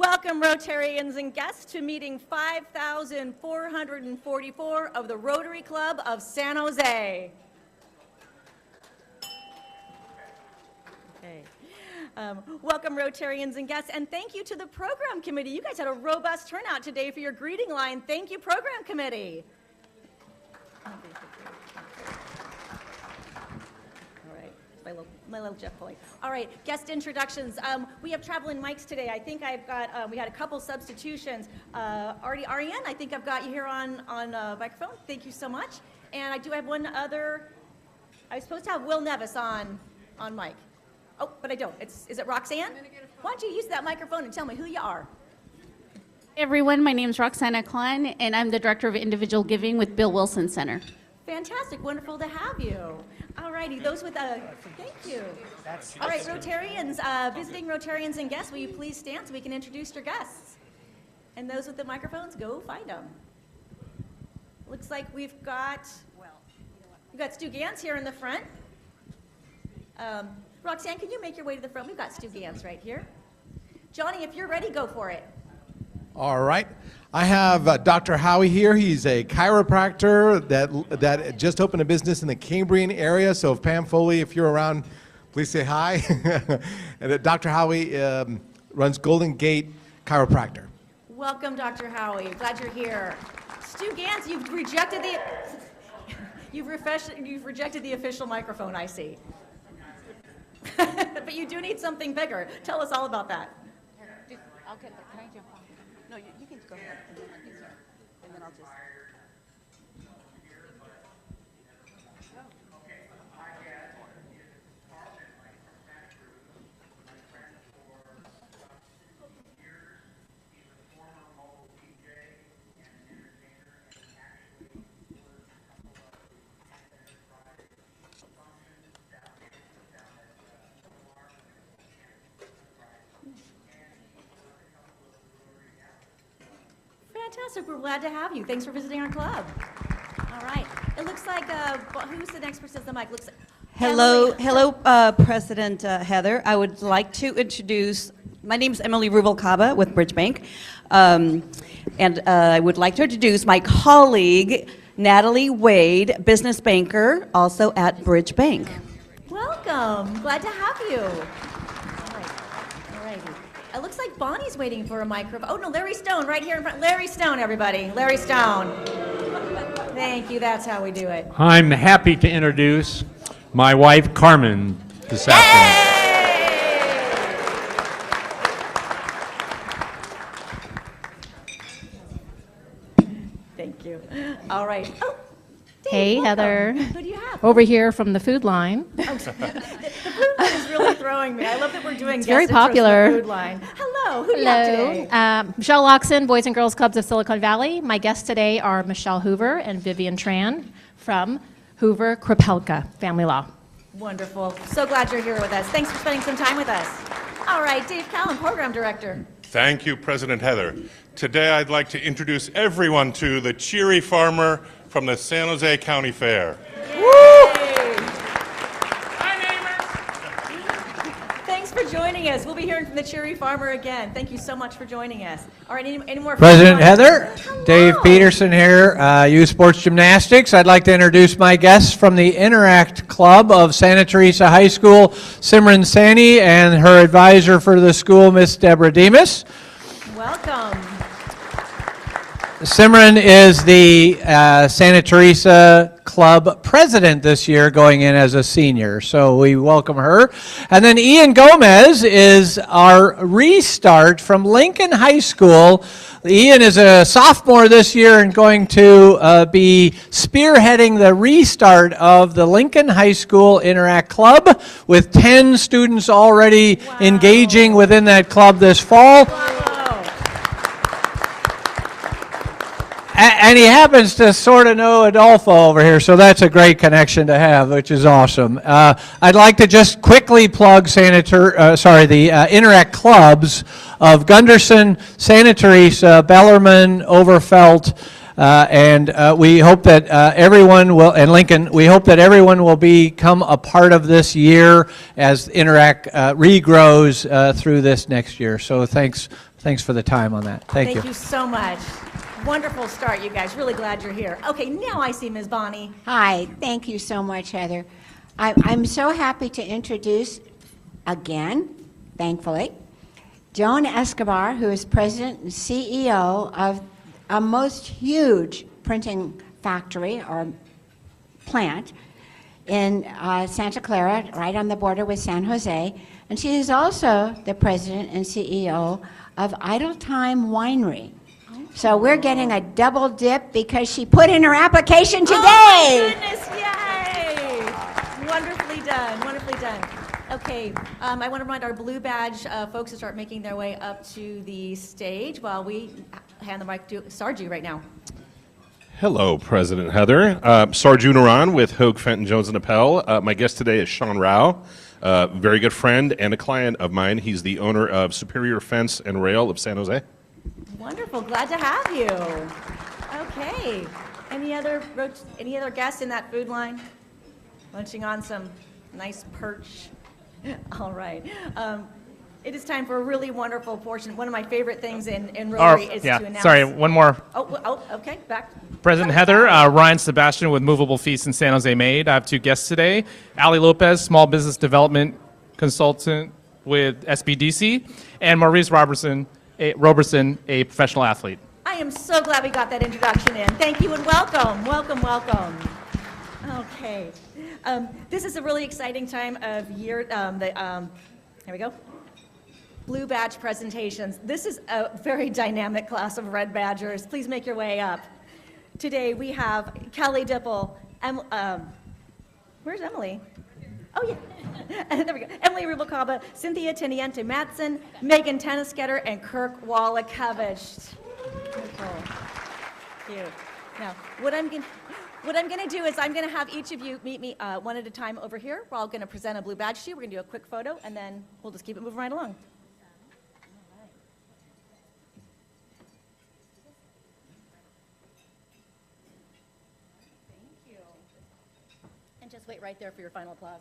Welcome, Rotarians and guests, to meeting 5,444 of the Rotary Club of San Jose. Okay. Welcome, Rotarians and guests, and thank you to the program committee. You guys had a robust turnout today for your greeting line. Thank you, program committee. My little Jeff Boy. All right, guest introductions. We have traveling mics today. I think I've got, we had a couple substitutions. Ariane, I think I've got you here on microphone. Thank you so much. And I do have one other, I was supposed to have Will Nevis on mic. Oh, but I don't. Is it Roxanne? Why don't you use that microphone and tell me who you are? Hey everyone, my name is Roxana Klein, and I'm the Director of Individual Giving with Bill Wilson Center. Fantastic, wonderful to have you. All righty, those with thank you. All right, Rotarians, visiting Rotarians and guests, will you please stand so we can introduce your guests? And those with the microphones, go find them. Looks like we've got Stu Gans here in the front. Roxanne, can you make your way to the front? We've got Stu Gans right here. Johnny, if you're ready, go for it. All right. I have Dr. Howie here. He's a chiropractor that just opened a business in the Cambrian area. So if Pam Foley, if you're around, please say hi. And Dr. Howie runs Golden Gate Chiropractor. Welcome, Dr. Howie. Glad you're here. Stu Gans, you've rejected the official microphone, I see. But you do need something bigger. Tell us all about that. I'll get there. Can I jump on? No, you can go ahead. And then I'll just... Fantastic. We're glad to have you. Thanks for visiting our club. All right. It looks like, who's the next person at the mic? Looks like Hello, President Heather. I would like to introduce, my name is Emily Rubalcaba with Bridge Bank, and I would like to introduce my colleague, Natalie Wade, business banker, also at Bridge Bank. Welcome. Glad to have you. All righty. It looks like Bonnie's waiting for a microphone. Oh, no, Larry Stone right here in front. Larry Stone, everybody. Larry Stone. Thank you. That's how we do it. I'm happy to introduce my wife, Carmen, this afternoon. Thank you. All right. Oh, Dave, hey, welcome. Heather. Who do you have? Over here from the food line. Oh, the food line is really throwing me. I love that we're doing very guest intros popular. for the food line. Hello. Who do you have today? Michelle Loxon, Boys and Girls Clubs of Silicon Valley. My guests today are Michelle Hoover and Vivian Tran from Hoover Kropelka Family Law. Wonderful. So glad you're here with us. Thanks for spending some time with us. All right, Dave Callan, Program Director. Thank you, President Heather. Today I'd like to introduce everyone to the cheery farmer from the San Jose County Fair. Thanks for joining us. We'll be hearing from the cheery farmer again. Thank you so much for joining us. All right, any more? President Heather, Hello. Dave Peterson here, Youth Sports Gymnastics. I'd like to introduce my guests from the Interact Club of Santa Teresa High School, Simran Sani, and her advisor for the school, Miss Deborah Demas. Welcome. Simran is the Santa Teresa Club president this year, going in as a senior, so we welcome her. And then Ian Gomez is our restart from Lincoln High School. Ian is a sophomore this year and going to be spearheading the restart of the Lincoln High School Interact Club, with 10 students already engaging within that club this fall. And he happens to sort of know Adolfo over here, so that's a great connection to have, which is awesome. I'd like to just quickly plug the Interact clubs of Gunderson, Santa Teresa, Bellarmine, Overfelt, and we hope that everyone will, and Lincoln, we hope that everyone will become a part of this year as Interact regrows through this next year. So thanks Thanks for the time on that. Thank you. Thank you so much. Wonderful start, you guys. Really glad you're here. Okay, now I see Ms. Bonnie. Hi, thank you so much, Heather. I'm so happy to introduce again, thankfully, Joan Escobar, who is president and CEO of a most huge printing factory or plant in Santa Clara, right on the border with San Jose. And she is also the president and CEO of Idle Time Winery. So we're getting a double dip because she put in her application today. Oh my goodness, yay! Wonderfully done, wonderfully done. Okay, I want to remind our blue badge folks to start making their way up to the stage while we hand the mic to Sarju right now. Hello, President Heather. Sarju Naran with Hoag Fenton Jones and Appel. My guest today is Sean Rao, very good friend and a client of mine. He's the owner of Superior Fence and Rail of San Jose. Wonderful, glad to have you. Okay, any other guests in that food line? Munching on some nice perch. All right. It is time for a really wonderful portion. One of my favorite things in Rotary is to announce. Sorry, one more. Oh, okay, back. President Heather, Ryan Sebastian with Movable Feast in San Jose Made. I have two guests today. Ali Lopez, Small Business Development Consultant with SBDC, and Maurice Robertson, a professional athlete. I am so glad we got that introduction in. Thank you and welcome, welcome, welcome. Okay. This is a really exciting time of year. Here we go. Blue badge presentations. This is a very dynamic class of red badgers. Please make your way up. Today we have Kelly Dipple. Where's Emily? Oh yeah, there we go. Emily Rubalcaba, Cynthia Teniente Matson, Megan Tennisketter, and Kirk Wallakevich. Cute. Now, what I'm gonna do is I'm gonna have each of you meet me one at a time over here. We're all gonna present a blue badge to you. We're gonna do a quick photo, and then we'll just keep it moving right along. Thank you. And just wait right there for your final applause.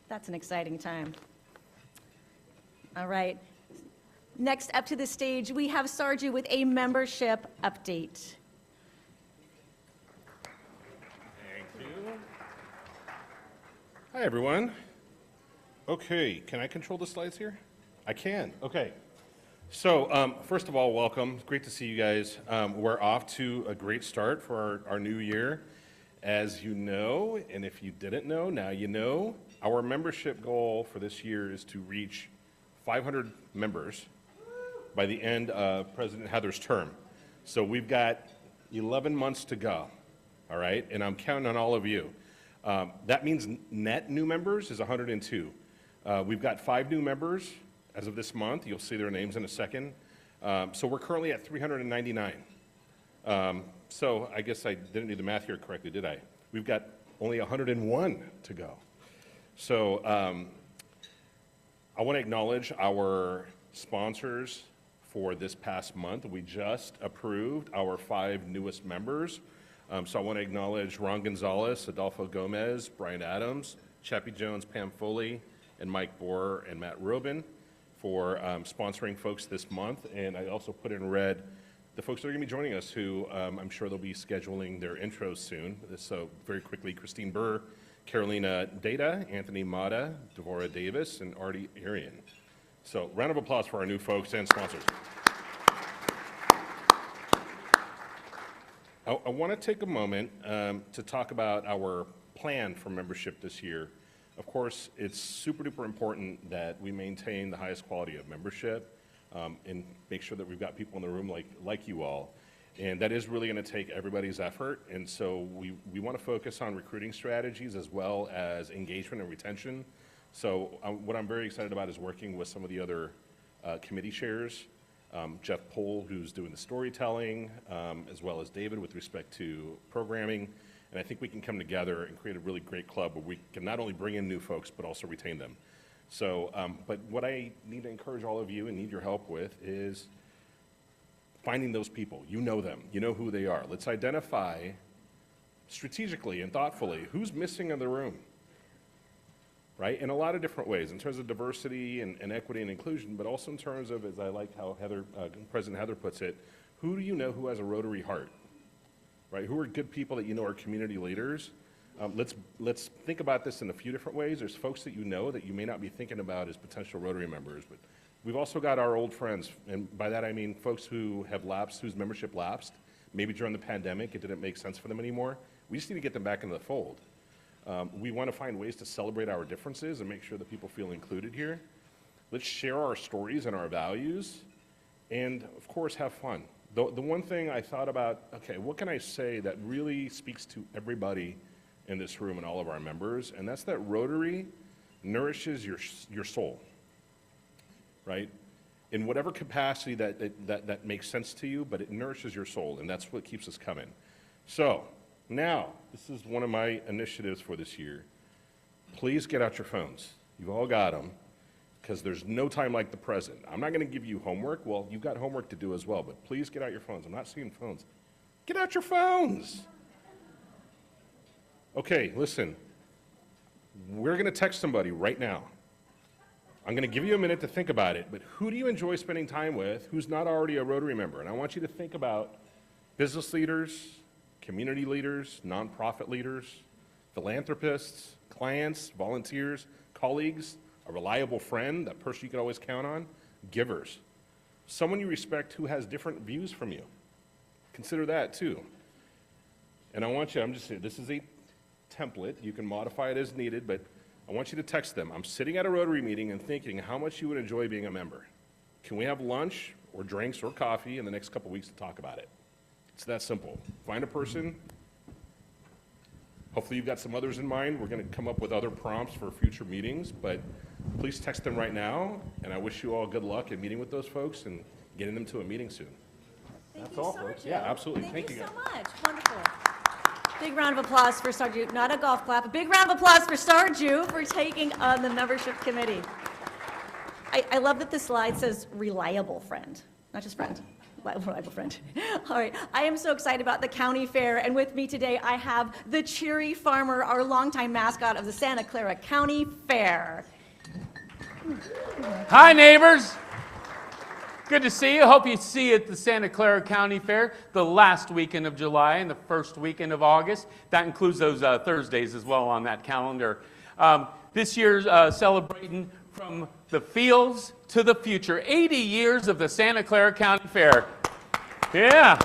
That's an exciting time. All right. Next up to the stage, we have Sarju with a membership update. Thank you. Hi, everyone. Okay, can I control the slides here? I can, okay. So, first of all, welcome. Great to see you guys. We're off to a great start for our new year. As you know, and if you didn't know, now you know, our membership goal for this year is to reach 500 members by the end of President Heather's term. So we've got 11 months to go, all right? And I'm counting on all of you. That means net new members is 102. We've got 5 new members as of this month. You'll see their names in a second. So we're currently at 399. So I guess I didn't do the math here correctly, did I? We've got only 101 to go. So I want to acknowledge our sponsors for this past month. We just approved our 5 newest members. So I want to acknowledge Ron Gonzalez, Adolfo Gomez, Brian Adams, Chappie Jones, Pam Foley, and Mike Borer and Matt Rubin for sponsoring folks this month. And I also put in red the folks that are going to be joining us who I'm sure they'll be scheduling their intros soon. So very quickly, Christine Burr, Carolina Data, Anthony Mata, Devora Davis, and Artie Arian. So round of applause for our new folks and sponsors. I want to take a moment to talk about our plan for membership this year. Of course, it's super duper important that we maintain the highest quality of membership. and make sure that we've got people in the room like you all. And that is really going to take everybody's effort. And so we want to focus on recruiting strategies as well as engagement and retention. So what I'm very excited about is working with some of the other committee chairs, Jeff Pohl, who's doing the storytelling, as well as David with respect to programming. And I think we can come together and create a really great club where we can not only bring in new folks, but also retain them. So, but what I need to encourage all of you and need your help with is finding those people. You know them, you know who they are. Let's identify strategically and thoughtfully who's missing in the room, right? In a lot of different ways, in terms of diversity and equity and inclusion, but also in terms of, as I like how President Heather puts it, who do you know who has a Rotary heart, right? Who are good people that you know are community leaders? Let's think about this in a few different ways. There's folks that you know that you may not be thinking about as potential Rotary members, but we've also got our old friends, and by that I mean folks who have lapsed, whose membership lapsed. Maybe during the pandemic it didn't make sense for them anymore. We just need to get them back into the fold. We want to find ways to celebrate our differences and make sure that people feel included here. Let's share our stories and our values, and of course have fun. The one thing I thought about, okay, what can I say that really speaks to everybody in this room and all of our members, and that's that Rotary nourishes your soul, right? In whatever capacity that makes sense to you, but it nourishes your soul, and that's what keeps us coming. So, now, this is one of my initiatives for this year. Please get out your phones. You've all got them, because there's no time like the present. I'm not going to give you homework. Well, you've got homework to do as well, but please get out your phones. I'm not seeing phones. Get out your phones. Okay, listen. We're going to text somebody right now. I'm going to give you a minute to think about it, but who do you enjoy spending time with who's not already a Rotary member? And I want you to think about business leaders, community leaders, nonprofit leaders, philanthropists, clients, volunteers, colleagues, a reliable friend, that person you can always count on, givers, someone you respect who has different views from you. Consider that too. And I want you, I'm just saying, this is a template. You can modify it as needed, but I want you to text them. I'm sitting at a Rotary meeting and thinking how much you would enjoy being a member. Can we have lunch or drinks or coffee in the next couple weeks to talk about it? It's that simple. Find a person. Hopefully you've got some others in mind. We're going to come up with other prompts for future meetings, but please text them right now, and I wish you all good luck in meeting with those folks and getting them to a meeting soon. That's all, folks. Yeah, absolutely. Thank you so guys. much. Wonderful. Big round of applause for Sarju. Not a golf clap. A big round of applause for Sarju for taking on the membership committee. I love that the slide says reliable friend, not just friend. Reliable friend. All right. I am so excited about the county fair, and with me today I have the cheery farmer, our longtime mascot of the Santa Clara County Fair. Hi, neighbors. Good to see you. Hope you see you at the Santa Clara County Fair the last weekend of July and the first weekend of August. That includes those Thursdays as well on that calendar. This year's celebrating from the fields to the future. 80 years of the Santa Clara County Fair. Yeah.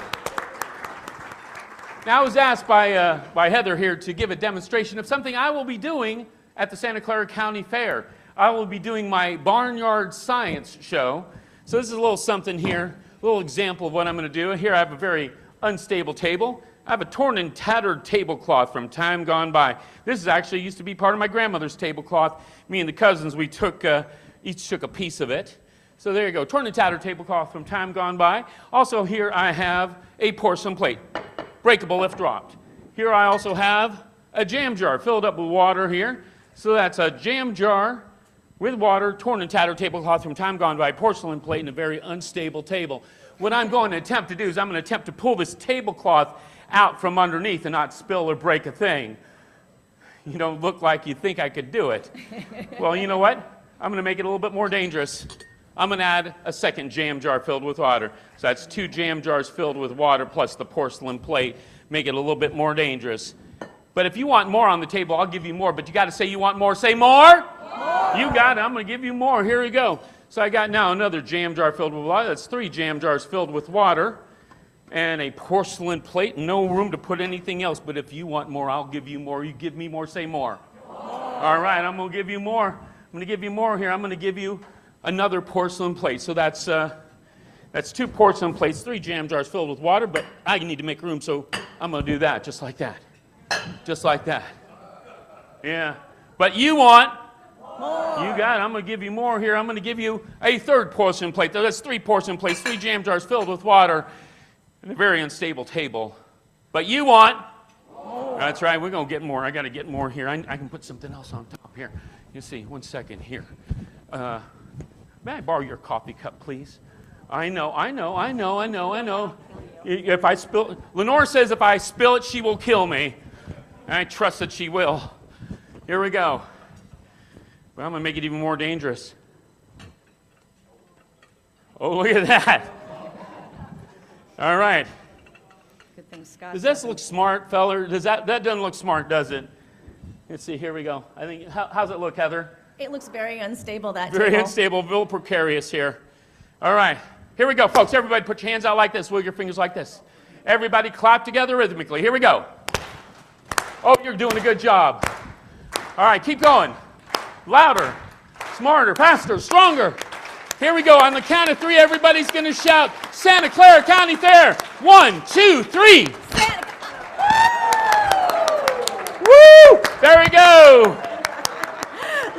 Now, I was asked by Heather here to give a demonstration of something I will be doing at the Santa Clara County Fair. I will be doing my Barnyard Science Show. So this is a little something here, a little example of what I'm going to do. Here I have a very unstable table. I have a torn and tattered tablecloth from time gone by. This is actually used to be part of my grandmother's tablecloth. Me and the cousins, we each took a piece of it. So there you go, torn and tattered tablecloth from time gone by. Also here I have a porcelain plate, breakable if dropped. Here I also have a jam jar filled up with water here. So that's a jam jar with water, torn and tattered tablecloth from time gone by, porcelain plate, and a very unstable table. What I'm going to attempt to do is I'm going to attempt to pull this tablecloth out from underneath and not spill or break a thing. You don't look like you think I could do it. Well, you know what? I'm going to make it a little bit more dangerous. I'm going to add a second jam jar filled with water. So that's 2 jam jars filled with water plus the porcelain plate. Make it a little bit more dangerous. But if you want more on the table, I'll give you more. But you got to say you want more. Say more. You got it. I'm going to give you more. Here we go. So I got now another jam jar filled with water. That's 3 jam jars filled with water and a porcelain plate. No room to put anything else. But if you want more, I'll give you more. You give me more. Say more. All right. I'm going to give you more. I'm going to give you more here. I'm going to give you another porcelain plate. So that's 2 porcelain plates, 3 jam jars filled with water, but I need to make room, so I'm going to do that just like that. Just like that. Yeah. But you want more. You got it. I'm going to give you more here. I'm going to give you a 3rd porcelain plate. That's 3 porcelain plates, 3 jam jars filled with water, and a very unstable table. But you want more. That's right. We're going to get more. I got to get more here. I can put something else on top here. You see, 1 second here. May I borrow your coffee cup, please? I know. If I spill, Lenore says if I spill it, she will kill me. And I trust that she will. Here we go. But I'm going to make it even more dangerous. Oh, look at that. All right. Good thing Scott. Does this look smart, feller? That doesn't look smart, does it? Let's see. Here we go. I think. How's it look, Heather? It looks very unstable, that Very table. unstable, a little precarious here. All right. Here we go, folks. Everybody put your hands out like this. Wiggle your fingers like this. Everybody clap together rhythmically. Here we go. Oh, you're doing a good job. All right, keep going. Louder, smarter, faster, stronger. Here we go. On the count of 3, everybody's going to shout, Santa Clara County Fair. 1, 2, 3. Woo! There we go.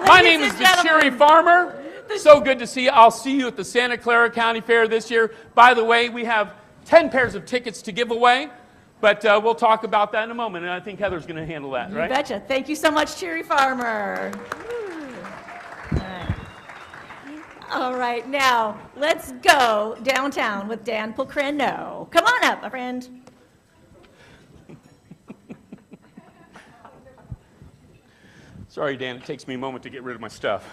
My name is Cherry Farmer. So good to see you. I'll see you at the Santa Clara County Fair this year. By the way, we have 10 pairs of tickets to give away, but we'll talk about that in a moment, and I think Heather's going to handle that, right? You betcha. Thank you so much, Cherry Farmer. All right, now let's go downtown with Dan Pulcrino. Come on up, my friend. Sorry, Dan, it takes me a moment to get rid of my stuff.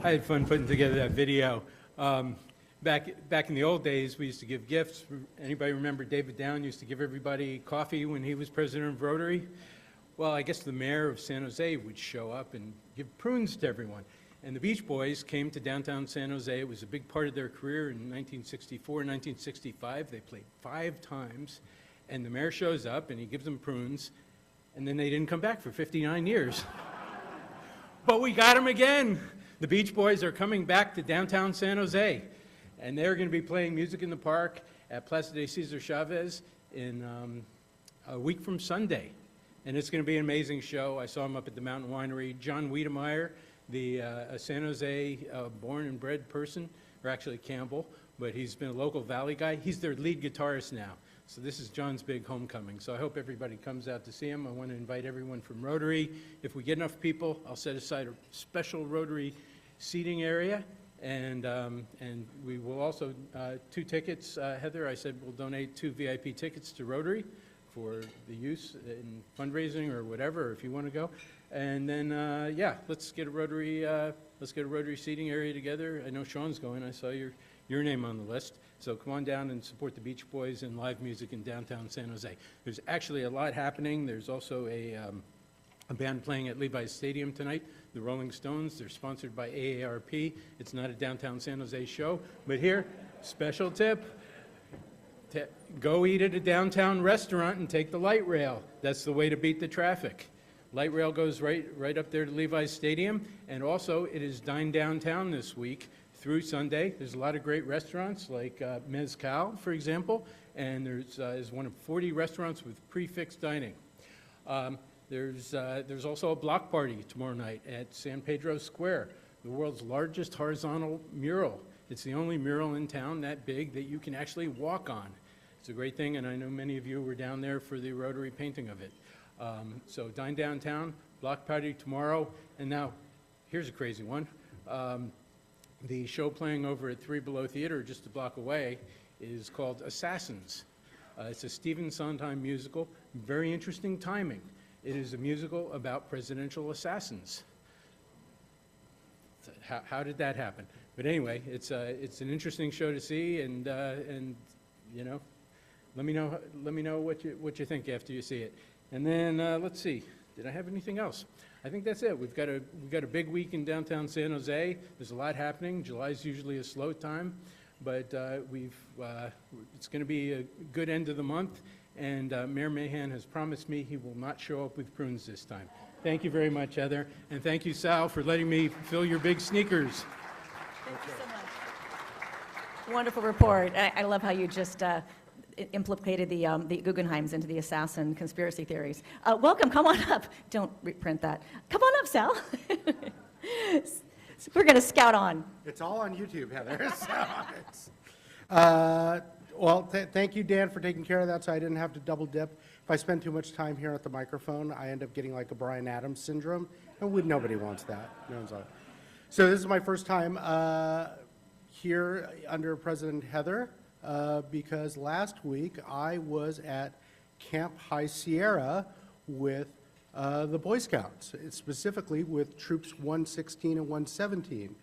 I had fun putting together that video. Back in the old days, we used to give gifts. Anybody remember David Down used to give everybody coffee when he was president of Rotary? Well, I guess the mayor of San Jose would show up and give prunes to everyone. And the Beach Boys came to downtown San Jose. It was a big part of their career in 1964, 1965. They played 5 times. And the mayor shows up and he gives them prunes. And then they didn't come back for 59 years. But we got them again. The Beach Boys are coming back to downtown San Jose, and they're going to be playing Music in the Park at Plaza de Cesar Chavez in a week from Sunday. And it's going to be an amazing show. I saw him up at the Mountain Winery. John Wiedemeyer, the San Jose born and bred person, or actually Campbell, but he's been a local Valley guy. He's their lead guitarist now. So this is John's big homecoming. So I hope everybody comes out to see him. I want to invite everyone from Rotary. If we get enough people, I'll set aside a special Rotary seating area, and we will also, 2 tickets, Heather, I said we'll donate 2 VIP tickets to Rotary for the use in fundraising or whatever, if you want to go. And then, yeah, let's get a Rotary seating area together. I know Sean's going. I saw your name on the list. So come on down and support the Beach Boys and live music in downtown San Jose. There's actually a lot happening. There's also a band playing at Levi's Stadium tonight, the Rolling Stones. They're sponsored by AARP. It's not a downtown San Jose show, but here, special tip. Go eat at a downtown restaurant and take the light rail. That's the way to beat the traffic. Light rail goes right up there to Levi's Stadium, and also it is Dine Downtown this week through Sunday. There's a lot of great restaurants like Mezcal, for example, and there's one of 40 restaurants with prefix dining. There's also a block party tomorrow night at San Pedro Square, the world's largest horizontal mural. It's the only mural in town that big that you can actually walk on. It's a great thing, and I know many of you were down there for the Rotary painting of it. So dine downtown, block party tomorrow, and now, here's a crazy one. The show playing over at Three Below Theater, just a block away, is called Assassins. It's a Stephen Sondheim musical, very interesting timing. It is a musical about presidential assassins. How did that happen? But anyway, it's an interesting show to see, and you know, let me know what you think after you see it. And then let's see, did I have anything else? I think that's it. We've got a big week in downtown San Jose. There's a lot happening. July's usually a slow time, but it's going to be a good end of the month. And Mayor Mahan has promised me he will not show up with prunes this time. Thank you very much, Heather, and thank you, Sal, for letting me fill your big sneakers. Thank you so much. Wonderful report. I love how you just implicated the Guggenheims into the assassin conspiracy theories. Welcome, come on up. Don't reprint that. Come on up, Sal. We're going to scout on. It's all on YouTube, Heather. Well, thank you, Dan, for taking care of that so I didn't have to double dip. If I spend too much time here at the microphone, I end up getting like a Bryan Adams syndrome, and nobody wants that. No one's on. So this is my first time here under President Heather because last week I was at Camp High Sierra with the Boy Scouts, specifically with Troops 116 and 117.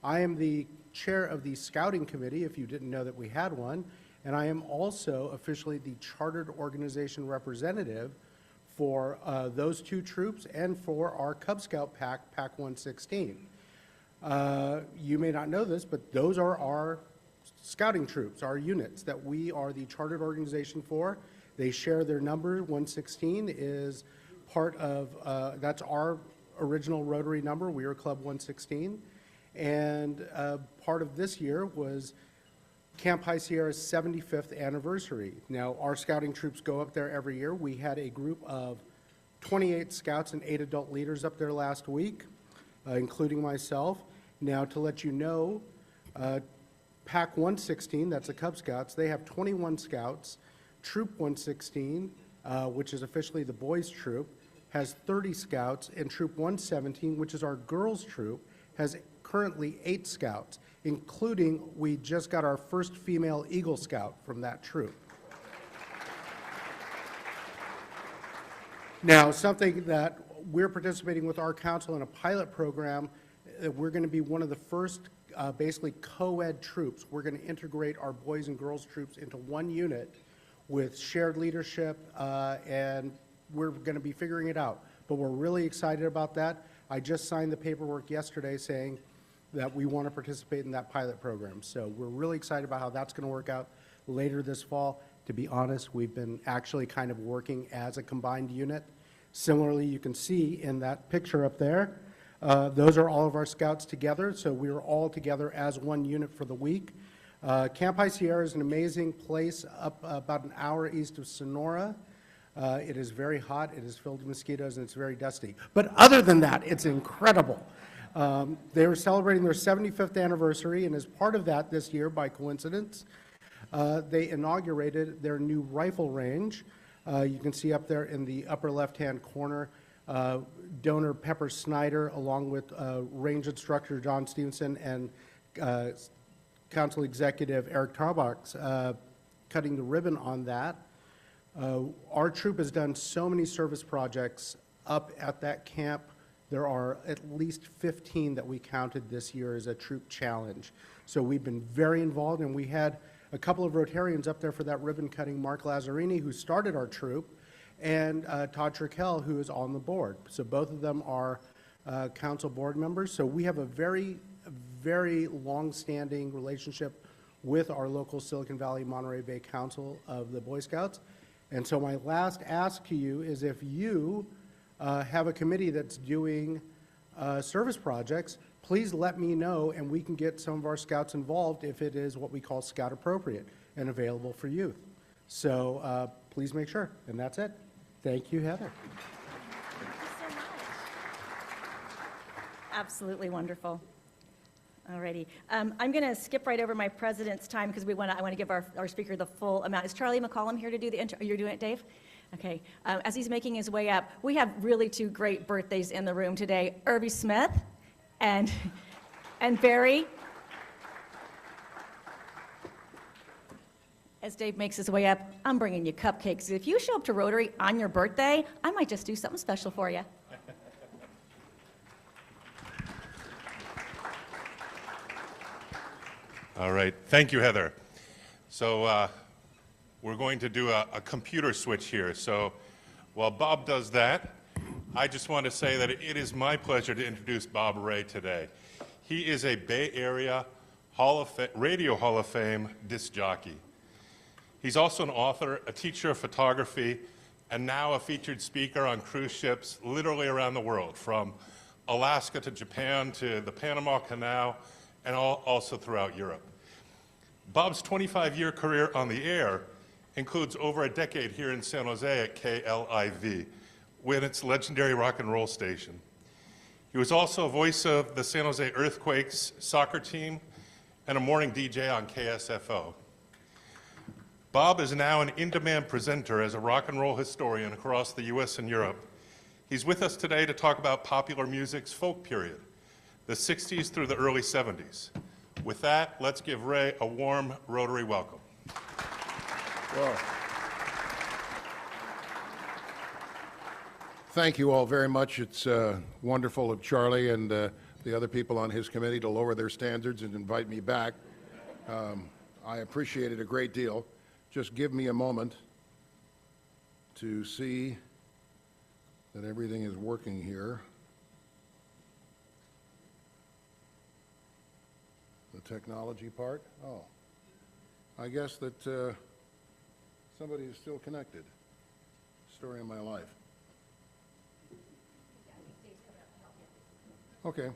I am the chair of the Scouting Committee, if you didn't know that we had one, and I am also officially the chartered organization representative for those two troops and for our Cub Scout pack, Pack 116. You may not know this, but those are our scouting troops, our units that we are the chartered organization for. They share their number. 116 is part of, that's our original Rotary number. We are Club 116. And part of this year was Camp High Sierra's 75th anniversary. Now, our scouting troops go up there every year. We had a group of 28 scouts and 8 adult leaders up there last week, including myself. Now, to let you know, Pack 116, that's the Cub Scouts, they have 21 scouts. Troop 116, which is officially the boys' troop, has 30 scouts, and Troop 117, which is our girls' troop, has currently 8 scouts, including we just got our first female Eagle Scout from that troop. Now, something that we're participating with our council in a pilot program, we're going to be one of the first basically co-ed troops. We're going to integrate our boys and girls troops into one unit with shared leadership, and we're going to be figuring it out. But we're really excited about that. I just signed the paperwork yesterday saying that we want to participate in that pilot program. So we're really excited about how that's going to work out later this fall. To be honest, we've been actually kind of working as a combined unit. Similarly, you can see in that picture up there, those are all of our scouts together. So we are all together as one unit for the week. Camp High Sierra is an amazing place up about an hour east of Sonora. It is very hot, it is filled with mosquitoes, and it's very dusty. But other than that, it's incredible. They were celebrating their 75th anniversary, and as part of that this year, by coincidence, they inaugurated their new rifle range. You can see up there in the upper left-hand corner, Donor Pepper Snyder, along with range instructor John Stevenson and Council Executive Eric Tarbox cutting the ribbon on that. Our troop has done so many service projects up at that camp. There are at least 15 that we counted this year as a troop challenge. So we've been very involved, and we had a couple of Rotarians up there for that ribbon cutting, Mark Lazzarini, who started our troop, and Todd Turkel, who is on the board. So both of them are council board members. So we have a very, very long-standing relationship with our local Silicon Valley Monterey Bay Council of the Boy Scouts. And so my last ask to you is if you have a committee that's doing service projects, please let me know and we can get some of our scouts involved if it is what we call scout appropriate and available for youth. So please make sure, and that's it. Thank you, Heather. Thank you so much. Absolutely wonderful. Alrighty, I'm going to skip right over my president's time because I want to give our speaker the full amount. Is Charlie McCollum here to do the intro? You're doing it, Dave? Okay, as he's making his way up, we have really two great birthdays in the room today. Irby Smith and Barry. As Dave makes his way up, I'm bringing you cupcakes. If you show up to Rotary on your birthday, I might just do something special for you. All right, thank you, Heather. So we're going to do a computer switch here. So while Bob does that, I just want to say that it is my pleasure to introduce Bob Ray today. He is a Bay Area Radio Hall of Fame disc jockey. He's also an author, a teacher of photography, and now a featured speaker on cruise ships literally around the world, from Alaska to Japan to the Panama Canal, and also throughout Europe. Bob's 25-year career on the air includes over a decade here in San Jose at KLIV, with its legendary rock and roll station. He was also a voice of the San Jose Earthquakes soccer team and a morning DJ on KSFO. Bob is now an in-demand presenter as a rock and roll historian across the US and Europe. He's with us today to talk about popular music's folk period, the 60s through the early 70s. With that, let's give Ray a warm Rotary welcome. Well, thank you all very much. It's wonderful of Charlie and the other people on his committee to lower their standards and invite me back. I appreciate it a great deal. Just give me a moment to see that everything is working here. The technology part? Oh, I guess that somebody is still connected. Story of my life. Okay.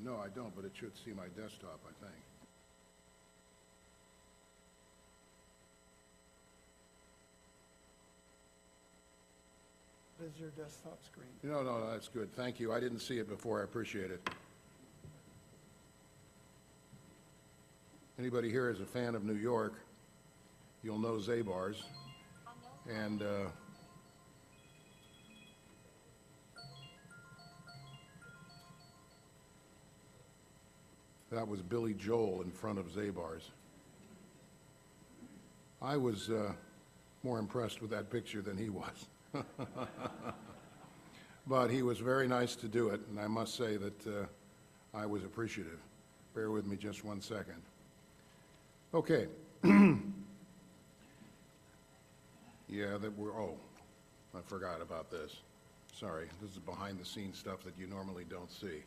No, I don't, but it should see my desktop, I think. Is your desktop screen? No, that's good. Thank you. I didn't see it before. I appreciate it. Anybody here is a fan of New York, you'll know Zabar's. And that was Billy Joel in front of Zabar's. I was more impressed with that picture than he was. But he was very nice to do it, and I must say that I was appreciative. Bear with me just 1 second. Okay. Yeah, I forgot about this. Sorry, this is behind-the-scenes stuff that you normally don't see.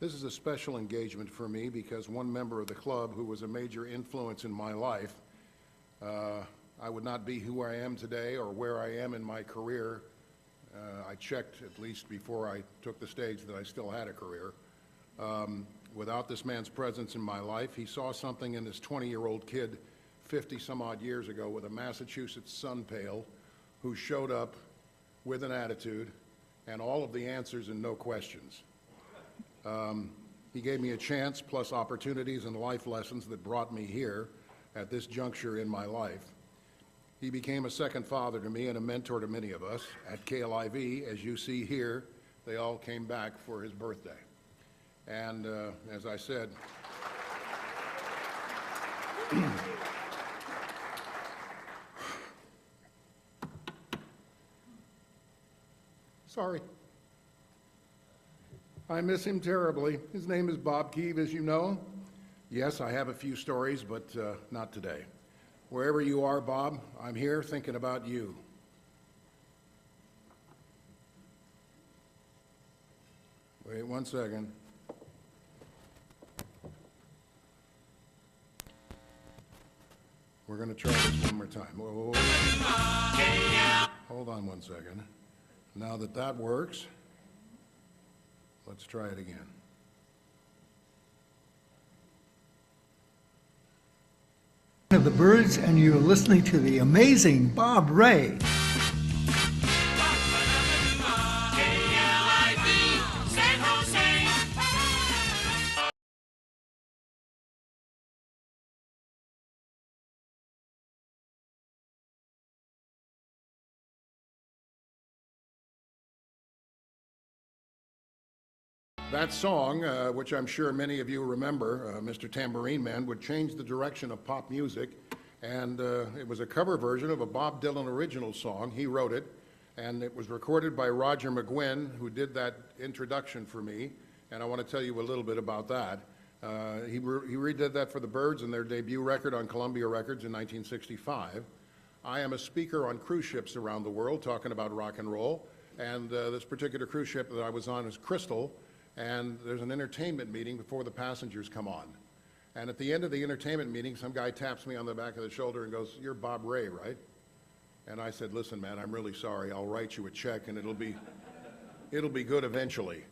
This is a special engagement for me because one member of the club who was a major influence in my life, I would not be who I am today or where I am in my career. I checked, at least before I took the stage, that I still had a career. Without this man's presence in my life, he saw something in this 20-year-old kid 50-some-odd years ago with a Massachusetts sun pail who showed up with an attitude and all of the answers and no questions. He gave me a chance, plus opportunities and life lessons that brought me here at this juncture in my life. He became a second father to me and a mentor to many of us. At KLIV, as you see here, they all came back for his birthday. And as I said, sorry. I miss him terribly. His name is Bob Keeve, as you know. Yes, I have a few stories, but not today. Wherever you are, Bob, I'm here thinking about you. Wait 1 second. We're going to try this one more time. Whoa. Hold on 1 second. Now that that works, let's try it again. Of the Birds, and you're listening to the amazing Bob Ray. KLIV. That song, which I'm sure many of you remember, Mr. Tambourine Man, would change the direction of pop music, and it was a cover version of a Bob Dylan original song. He wrote it, and it was recorded by Roger McGuinn, who did that introduction for me, and I want to tell you a little bit about that. He redid that for the Byrds in their debut record on Columbia Records in 1965. I am a speaker on cruise ships around the world talking about rock and roll, and this particular cruise ship that I was on is Crystal, and there's an entertainment meeting before the passengers come on. And at the end of the entertainment meeting, some guy taps me on the back of the shoulder and goes, "You're Bob Ray, right?" And I said, "Listen, man, I'm really sorry. I'll write you a check and it'll be good eventually."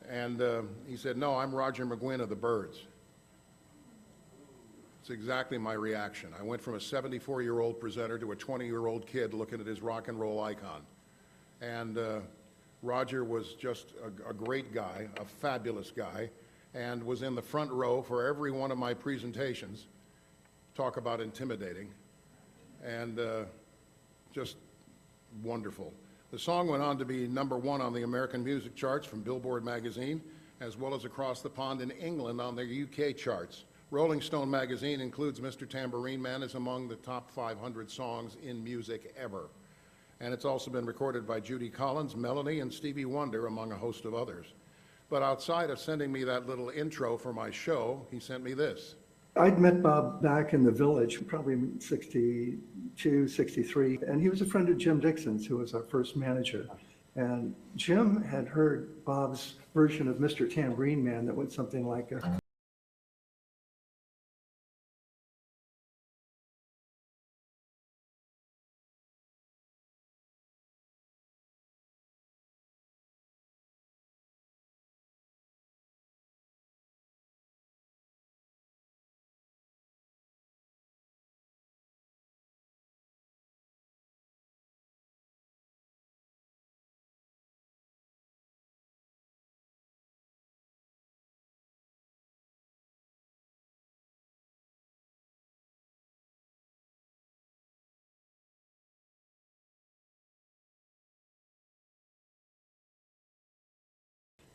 And he said, "No, I'm Roger McGuinn of the Byrds." It's exactly my reaction. I went from a 74-year-old presenter to a 20-year-old kid looking at his rock and roll icon. And Roger was just a great guy, a fabulous guy, and was in the front row for every one of my presentations. Talk about intimidating. And just wonderful. The song went on to be #1 on the American music charts from Billboard magazine, as well as across the pond in England on the UK charts. Rolling Stone magazine includes Mr. Tambourine Man as among the top 500 songs in music ever. And it's also been recorded by Judy Collins, Melanie, and Stevie Wonder, among a host of others. But outside of sending me that little intro for my show, he sent me this. I'd met Bob back in the Village, probably in 62, 63, and he was a friend of Jim Dixon's, who was our first manager. And Jim had heard Bob's version of Mr. Tambourine Man that went something like a...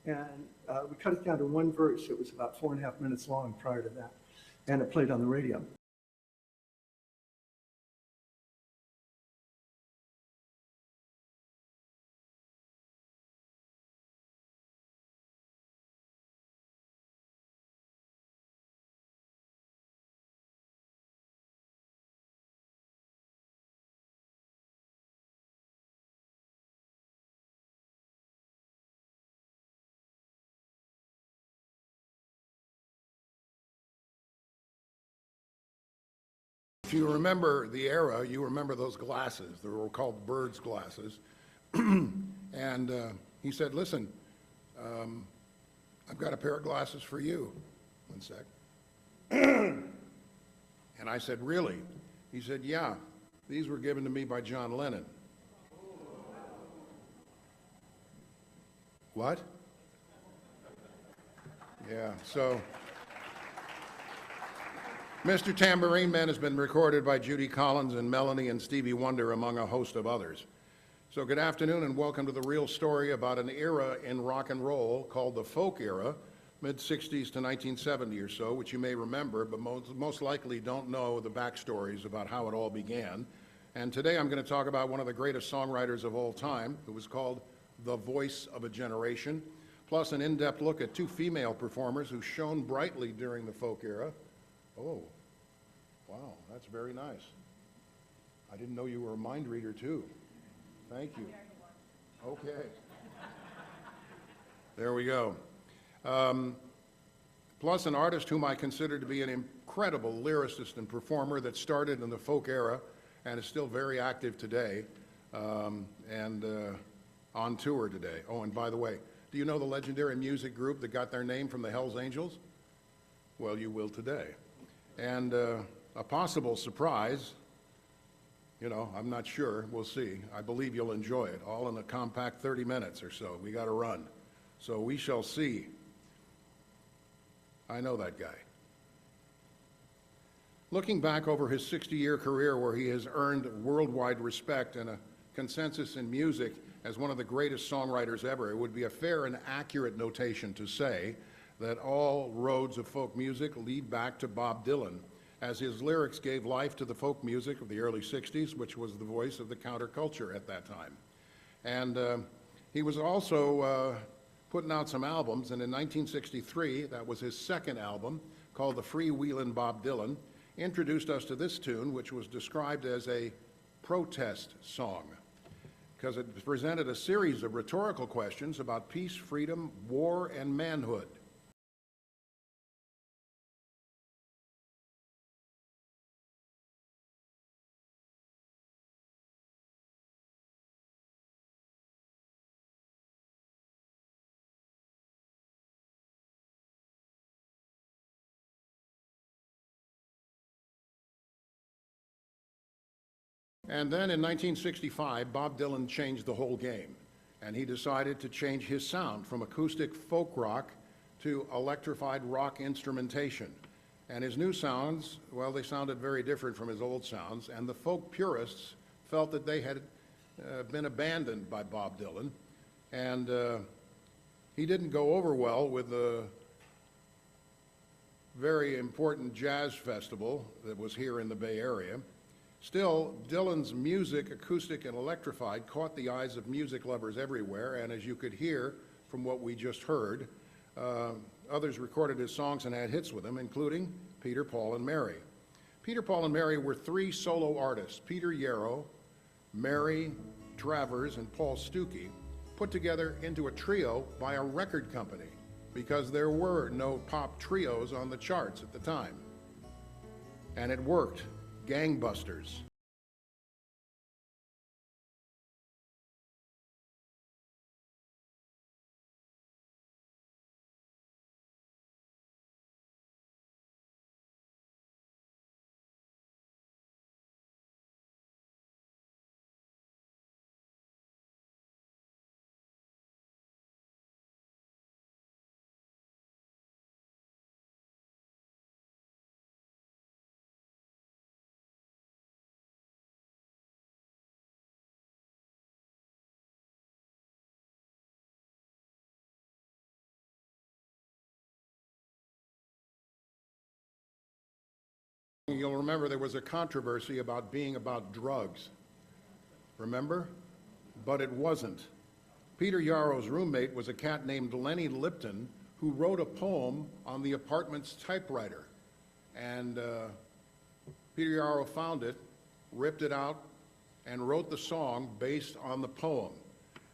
And we cut it down to one verse. It was about 4.5 minutes long prior to that. And it played on the radio. If you remember the era, you remember those glasses. They were called Byrds glasses. And he said, "Listen, I've got a pair of glasses for you." One sec. And I said, "Really?" He said, "Yeah, these were given to me by John Lennon." What? Yeah, so Mr. Tambourine Man has been recorded by Judy Collins and Melanie and Stevie Wonder, among a host of others. So good afternoon and welcome to the real story about an era in rock and roll called the folk era, mid-60s to 1970 or so, which you may remember, but most likely don't know the backstories about how it all began. And today I'm going to talk about one of the greatest songwriters of all time, who was called the voice of a generation, plus an in-depth look at two female performers who shone brightly during the folk era. Oh, wow, that's very nice. I didn't know you were a mind reader, too. Thank you. Okay. There we go. Plus an artist whom I consider to be an incredible lyricist and performer that started in the folk era and is still very active today and on tour today. Oh, and by the way, do you know the legendary music group that got their name from the Hells Angels? Well, you will today. And a possible surprise, you know, I'm not sure, we'll see. I believe you'll enjoy it, all in a compact 30 minutes or so. We got to run. So we shall see. I know that guy. Looking back over his 60-year career where he has earned worldwide respect and a consensus in music as one of the greatest songwriters ever. It would be a fair and accurate notation to say that all roads of folk music lead back to Bob Dylan, as his lyrics gave life to the folk music of the early 60s, which was the voice of the counterculture at that time. And he was also putting out some albums, and in 1963, that was his second album, called The Freewheelin' Bob Dylan, introduced us to this tune, which was described as a protest song, because it presented a series of rhetorical questions about peace, freedom, war, and manhood. And then in 1965, Bob Dylan changed the whole game, and he decided to change his sound from acoustic folk rock to electrified rock instrumentation. And his new sounds, well, they sounded very different from his old sounds, and the folk purists felt that they had been abandoned by Bob Dylan, and he didn't go over well with the very important jazz festival that was here in the Bay Area. Still, Dylan's music, acoustic and electrified, caught the eyes of music lovers everywhere, and as you could hear from what we just heard, others recorded his songs and had hits with him, including Peter, Paul, and Mary. Peter, Paul, and Mary were three solo artists, Peter Yarrow, Mary Travers, and Paul Stuckey, put together into a trio by a record company, because there were no pop trios on the charts at the time. And it worked. Gangbusters. You'll remember there was a controversy about being about drugs. Remember? But it wasn't. Peter Yarrow's roommate was a cat named Lenny Lipton, who wrote a poem on the apartment's typewriter. And Peter Yarrow found it, ripped it out, and wrote the song based on the poem.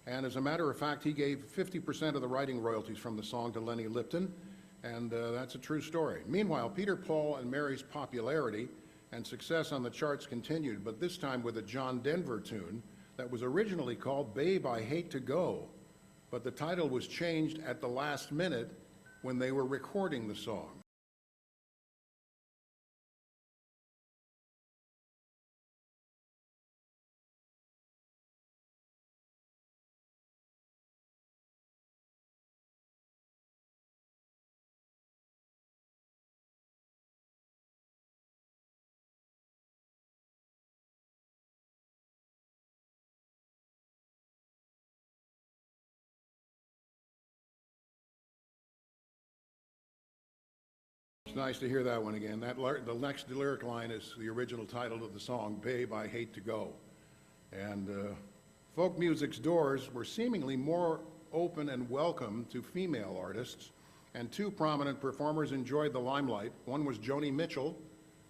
And as a matter of fact, he gave 50% of the writing royalties from the song to Lenny Lipton, and that's a true story. Meanwhile, Peter, Paul, and Mary's popularity and success on the charts continued, but this time with a John Denver tune that was originally called Babe, I Hate to Go, but the title was changed at the last minute when they were recording the song. It's nice to hear that one again. The next lyric line is the original title of the song, Babe, I Hate to Go. And folk music's doors were seemingly more open and welcome to female artists, and two prominent performers enjoyed the limelight. One was Joni Mitchell.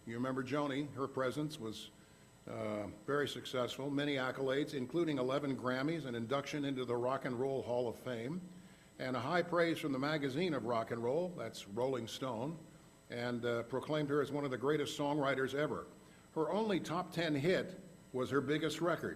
You remember Joni? Her presence was very successful, many accolades, including 11 Grammys, an induction into the Rock and Roll Hall of Fame, and a high praise from the magazine of rock and roll, that's Rolling Stone, and proclaimed her as one of the greatest songwriters ever. Her only top 10 hit was her biggest record.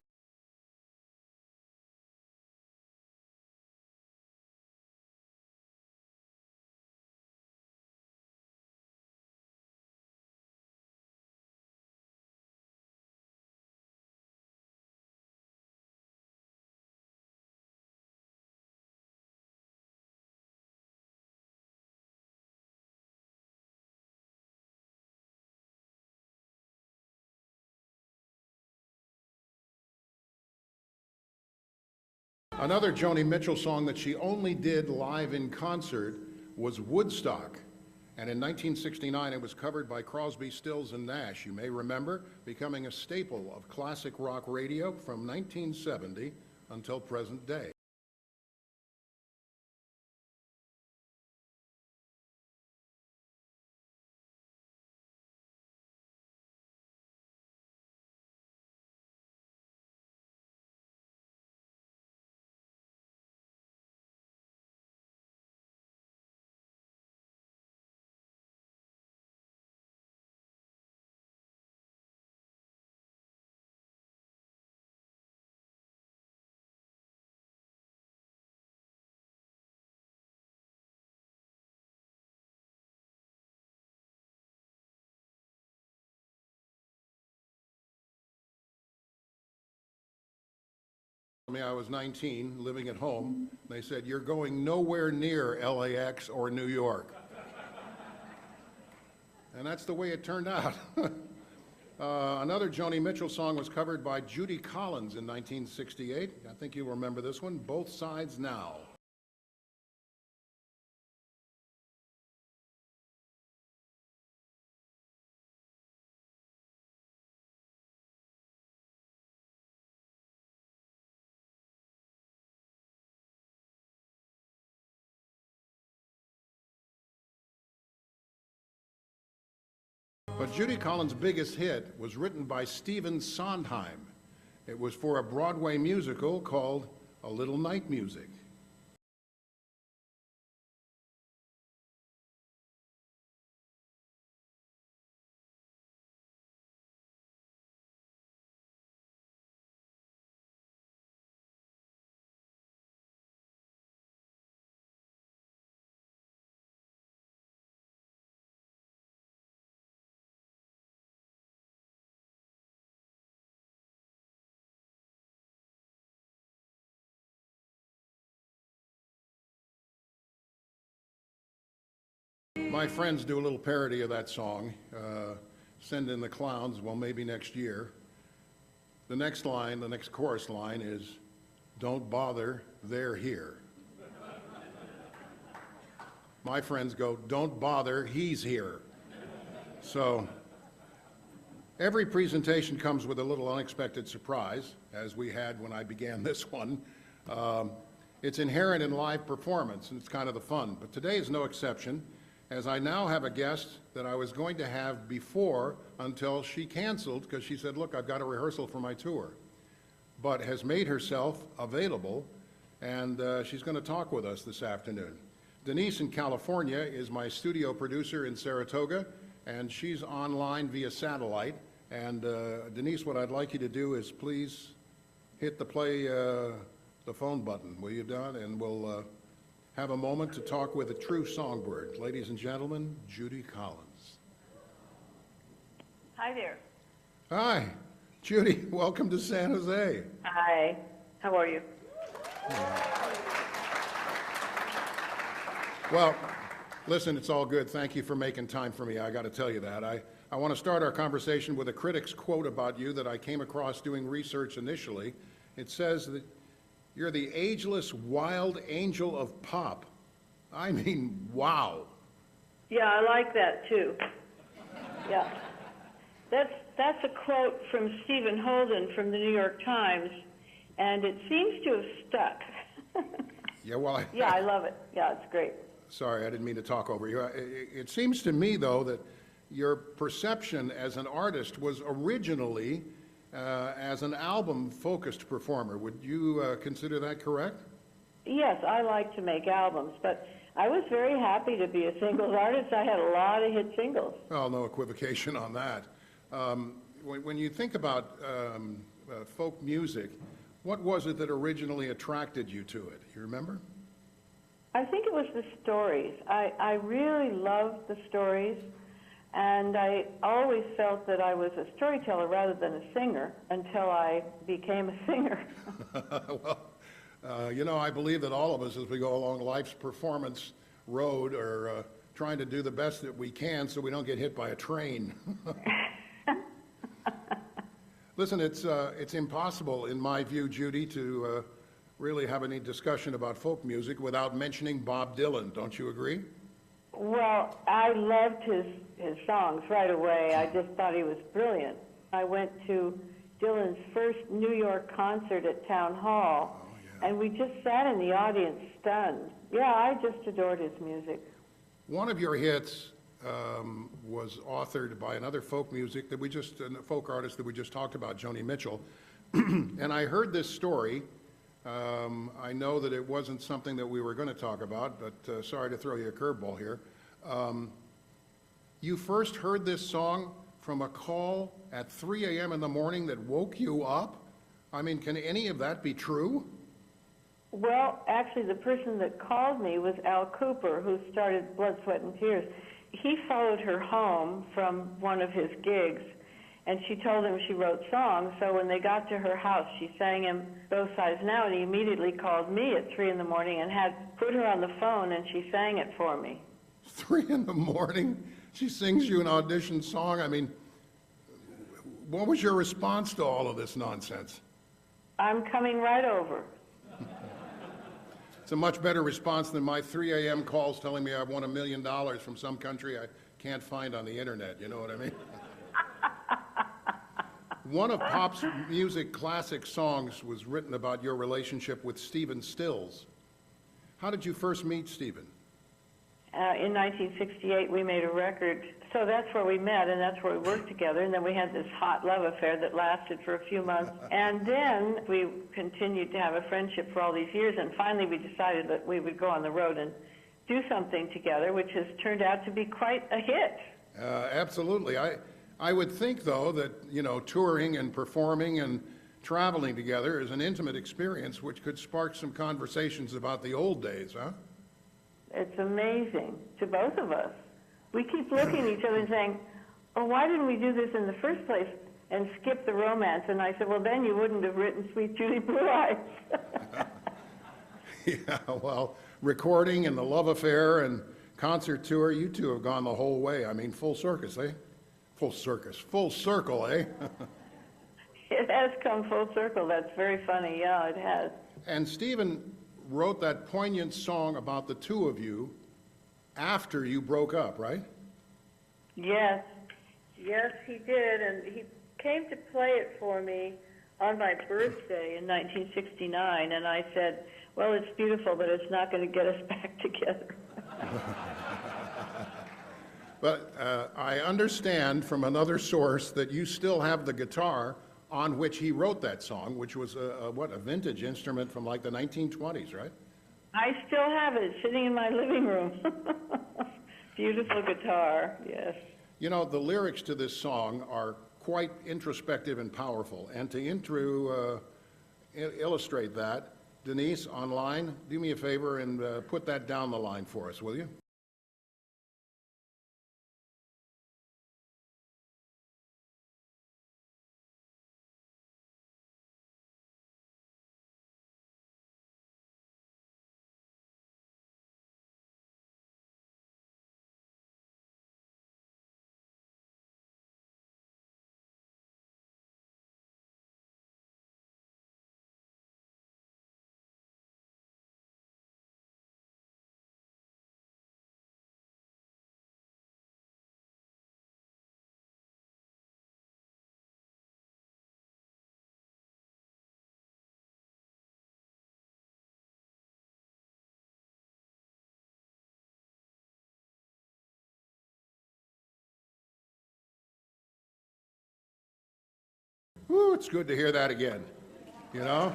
Another Joni Mitchell song that she only did live in concert was Woodstock. And in 1969, it was covered by Crosby, Stills, and Nash. You may remember becoming a staple of classic rock radio from 1970 until present day. I was 19, living at home. They said, "You're going nowhere near LAX or New York." And that's the way it turned out. Another Joni Mitchell song was covered by Judy Collins in 1968. I think you'll remember this one, "Both Sides Now." But Judy Collins' biggest hit was written by Stephen Sondheim. It was for a Broadway musical called A Little Night Music. My friends do a little parody of that song, Send in the Clowns, well, maybe next year. The next line, the next chorus line is, "Don't bother, they're here." My friends go, "Don't bother, he's here." So every presentation comes with a little unexpected surprise, as we had when I began this one. It's inherent in live performance, and it's kind of the fun. But today is no exception, as I now have a guest that I was going to have before until she canceled because she said, "Look, I've got a rehearsal for my tour," but has made herself available, and she's going to talk with us this afternoon. Denise in California is my studio producer in Saratoga, and she's online via satellite. And Denise, what I'd like you to do is please hit the phone button, will you, Don? And we'll have a moment to talk with a true songbird. Ladies and gentlemen, Judy Collins. Hi there. Hi, Judy, welcome to San Jose. Hi. How are you? Well, listen, it's all good. Thank you for making time for me. I got to tell you that. I want to start our conversation with a critic's quote about you that I came across doing research initially. It says that you're the ageless wild angel of pop. I mean, wow. Yeah, I like that too. Yeah. That's a quote from Stephen Holden from the New York Times, and it seems to have stuck. Yeah, well, yeah, I love it. Yeah, it's great. Sorry, I didn't mean to talk over you. It seems to me, though, that your perception as an artist was originally as an album-focused performer. Would you consider that correct? Yes, I like to make albums, but I was very happy to be a singles artist. I had a lot of hit singles. Well, no equivocation on that. When you think about folk music, what was it that originally attracted you to it? You remember? I think it was the stories. I really loved the stories, and I always felt that I was a storyteller rather than a singer until I became a singer. Well, you know, I believe that all of us, as we go along life's performance road, are trying to do the best that we can so we don't get hit by a train. Listen, it's impossible, in my view, Judy, to really have any discussion about folk music without mentioning Bob Dylan. Don't you agree? Well, I loved his songs right away. I just thought he was brilliant. I went to Dylan's first New York concert at Town Hall, and we just sat in the audience stunned. Yeah, I just adored his music. One of your hits was authored by another folk artist that we just talked about, Joni Mitchell. And I heard this story. I know that it wasn't something that we were going to talk about, but sorry to throw you a curveball here. You first heard this song from a call at 3 a.m. in the morning that woke you up? I mean, can any of that be true? Well, actually, the person that called me was Al Cooper, who started Blood, Sweat, and Tears. He followed her home from one of his gigs, and she told him she wrote songs. So when they got to her house, she sang him Both Sides Now, and he immediately called me at 3 in the morning and had put her on the phone, and she sang it for me. 3 in the morning? She sings you an audition song? I mean, what was your response to all of this nonsense? I'm coming right over. It's a much better response than my 3 a.m. calls telling me I've won $1 million from some country I can't find on the internet, you know what I mean? One of pop's music classic songs was written about your relationship with Stephen Stills. How did you first meet Stephen? In 1968, we made a record, so that's where we met, and that's where we worked together, and then we had this hot love affair that lasted for a few months, and then we continued to have a friendship for all these years, and finally we decided that we would go on the road and do something together, which has turned out to be quite a hit. Absolutely. I would think, though, that, you know, touring and performing and traveling together is an intimate experience which could spark some conversations about the old days, huh? It's amazing to both of us. We keep looking at each other and saying, oh, why didn't we do this in the first place and skip the romance? And I said, well, then you wouldn't have written Sweet Judy Blue Eyes. Yeah, well, recording and the love affair and concert tour, you two have gone the whole way. I mean, full circus, eh? Full circle, eh? It has come full circle. That's very funny. Yeah, it has. And Stephen wrote that poignant song about the two of you after you broke up, right? Yes. Yes, he did. And he came to play it for me on my birthday in 1969. And I said, well, it's beautiful, but it's not going to get us back together. But I understand from another source that you still have the guitar on which he wrote that song, which was a vintage instrument from like the 1920s, right? I still have it sitting in my living room. Beautiful guitar, yes. You know, the lyrics to this song are quite introspective and powerful. And to illustrate that, Denise, online, do me a favor and put that down the line for us, will you? Woo, it's good to hear that again, you know?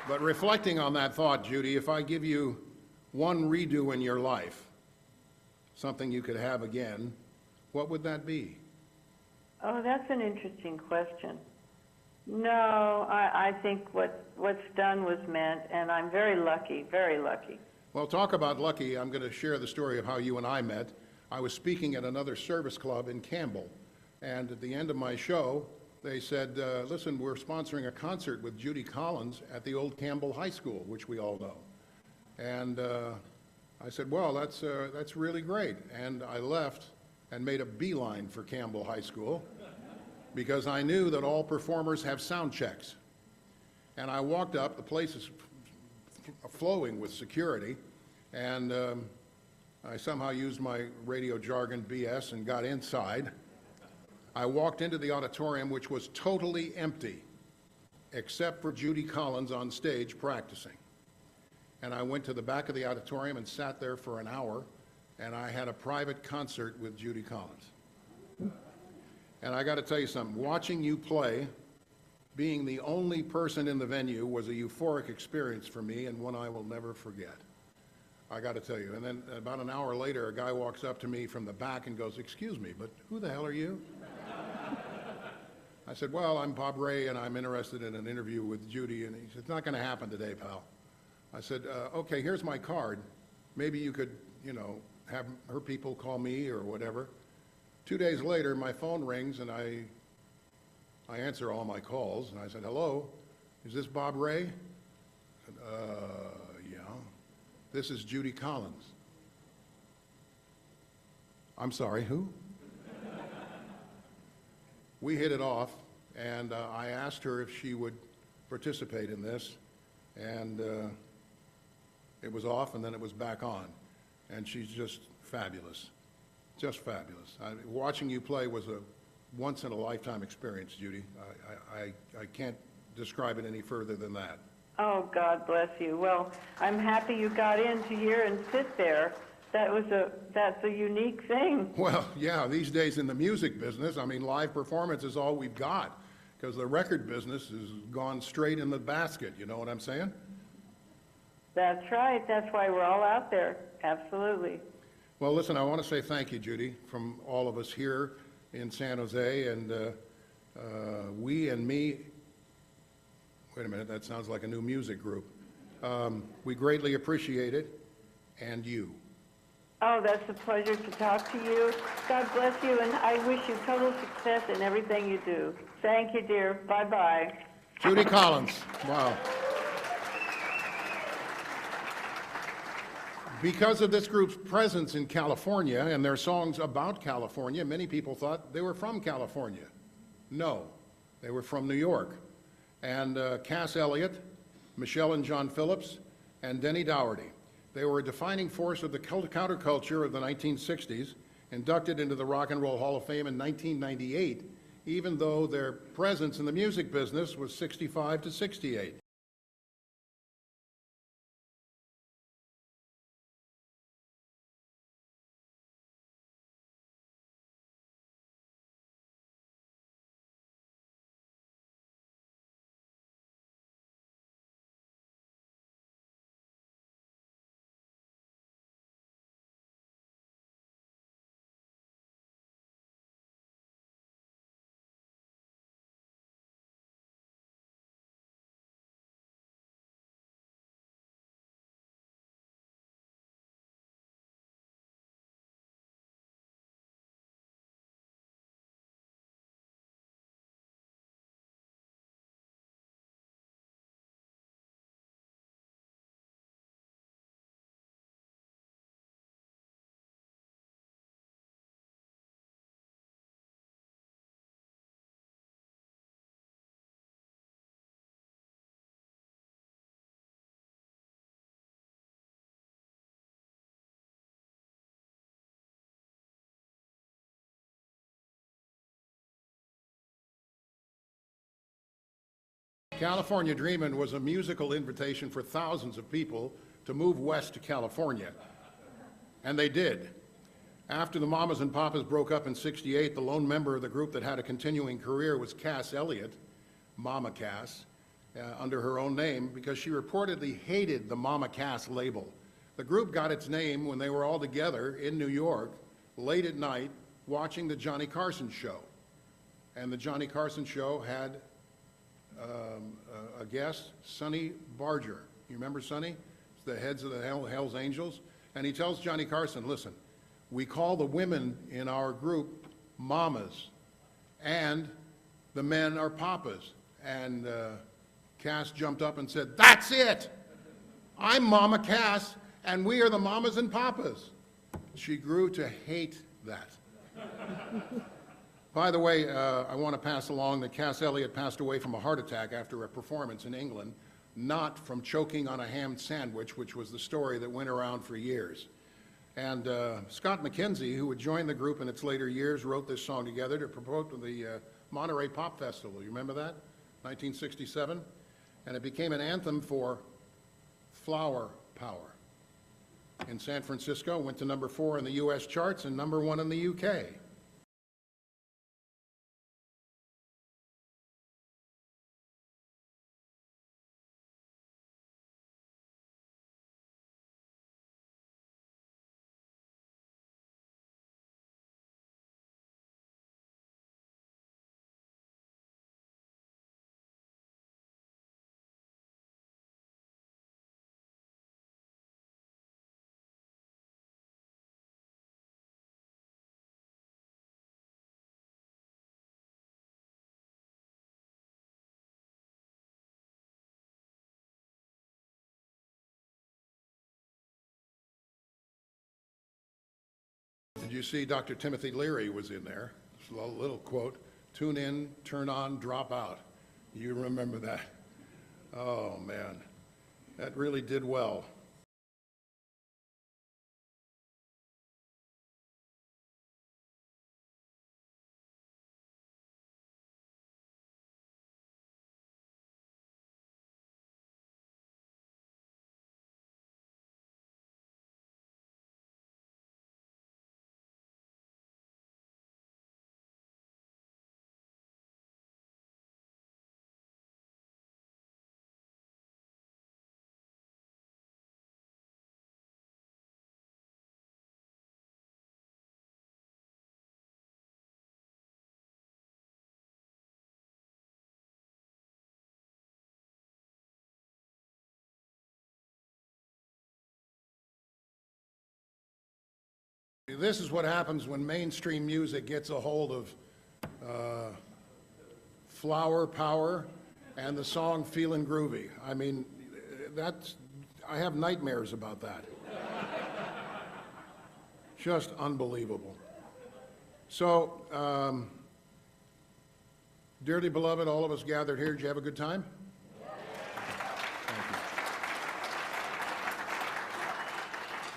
But reflecting on that thought, Judy, if I give you one redo in your life, something you could have again, what would that be? Oh, that's an interesting question. No, I think what's done was meant, and I'm very lucky, very lucky. Well, talk about lucky. I'm going to share the story of how you and I met. I was speaking at another service club in Campbell, and at the end of my show, they said, listen, we're sponsoring a concert with Judy Collins at the old Campbell High School, which we all know. And I said, well, that's really great. And I left and made a beeline for Campbell High School. because I knew that all performers have sound checks. And I walked up, the place is flowing with security, and I somehow used my radio jargon BS and got inside. I walked into the auditorium, which was totally empty, except for Judy Collins on stage practicing. And I went to the back of the auditorium and sat there for an hour, and I had a private concert with Judy Collins. And I got to tell you something, watching you play, being the only person in the venue, was a euphoric experience for me and one I will never forget. I got to tell you. And then about an hour later, a guy walks up to me from the back and goes, "Excuse me, but who the hell are you?" I said, "Well, I'm Bob Ray, and I'm interested in an interview with Judy." And he said, "It's not going to happen today, pal." I said, "Okay, here's my card. Maybe you could, you know, have her people call me or whatever." 2 days later, my phone rings, and I answer all my calls, and I said, "Hello, is this Bob Ray?" I said, yeah. "This is Judy Collins." "I'm sorry, who?" We hit it off, and I asked her if she would participate in this, and it was off, and then it was back on, and she's just fabulous. Just fabulous. Watching you play was a once-in-a-lifetime experience, Judy. I can't describe it any further than that. Oh, God bless you. Well, I'm happy you got into here and sit there. That's a unique thing. Well, yeah, these days in the music business, I mean, live performance is all we've got, because the record business has gone straight in the basket, you know what I'm saying? That's right. That's why we're all out there. Absolutely. Well, listen, I want to say thank you, Judy, from all of us here in San Jose, and we and me, wait a minute, that sounds like a new music group. We greatly appreciate it, and you. Oh, that's a pleasure to talk to you. God bless you, and I wish you total success in everything you do. Thank you, dear. Bye-bye. Judy Collins, wow. Because of this group's presence in California and their songs about California, many people thought they were from California. No, they were from New York. And Cass Elliot, Michelle and John Phillips, and Denny Dougherty. They were a defining force of the counterculture of the 1960s, inducted into the Rock and Roll Hall of Fame in 1998, even though their presence in the music business was 65 to 68. California Dreamin' was a musical invitation for thousands of people to move west to California. And they did. After the Mamas and Papas broke up in '68, the lone member of the group that had a continuing career was Cass Elliot, Mama Cass, under her own name, because she reportedly hated the Mama Cass label. The group got its name when they were all together in New York, late at night, watching the Johnny Carson show. And the Johnny Carson show had a guest, Sonny Barger. You remember Sonny? It's the heads of the Hell's Angels. And he tells Johnny Carson, "Listen, we call the women in our group mamas, and the men are papas." And Cass jumped up and said, "That's it! I'm Mama Cass, and we are the mamas and papas." She grew to hate that. By the way, I want to pass along that Cass Elliot passed away from a heart attack after a performance in England, not from choking on a ham sandwich, which was the story that went around for years. And Scott McKenzie, who would join the group in its later years, wrote this song together to promote the Monterey Pop Festival. You remember that? 1967? And it became an anthem for flower power. In San Francisco, went to number 4 in the U.S. charts and number 1 in the U.K. Did you see Dr. Timothy Leary was in there? Just a little quote, tune in, turn on, drop out. You remember that? Oh, man. That really did well. This is what happens when mainstream music gets a hold of flower power and the song Feelin' Groovy. I mean, I have nightmares about that. Just unbelievable. So, dearly beloved, all of us gathered here, did you have a good time?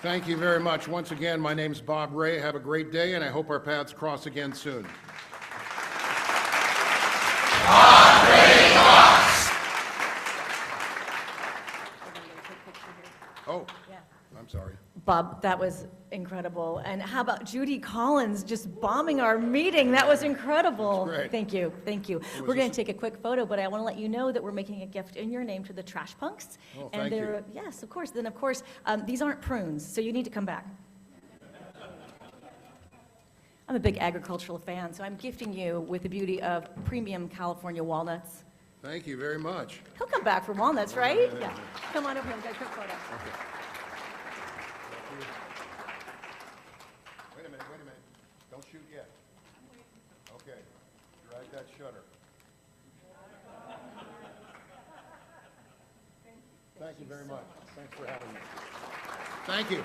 Thank you very much. Once again, my name's Bob Ray. Have a great day, and I hope our paths cross again soon. Bob Ray rocks! Oh, I'm sorry. Bob, that was incredible. And how about Judy Collins just bombing our meeting? That was incredible. Great. Thank you, thank you. We're going to take a quick photo, but I want to let you know that we're making a gift in your name to the Trash Punks. Oh, and thank you. Yes, of course. Then, of course, these aren't prunes, so you need to come back. I'm a big agricultural fan, so I'm gifting you with the beauty of premium California walnuts. Thank you very much. He'll come back for walnuts, right? Yeah. Come on over here, we've got a quick photo. Okay. Wait a minute. Don't shoot yet. Okay. Drag that shutter. Thank you very much. Thanks for having me. Thank you.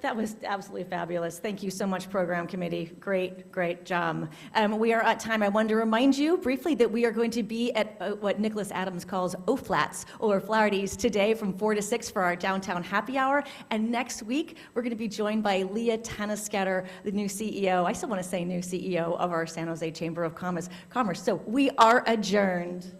That was absolutely fabulous. Thank you so much, Program Committee. Great job. We are at time. I wanted to remind you briefly that we are going to be at what Nicholas Adams calls O-Flats, or Flaherty's, today from 4 to 6 for our downtown happy hour. And next week, we're going to be joined by Leah Tanisketter, the new CEO, I still want to say new CEO of our San Jose Chamber of Commerce. So we are adjourned.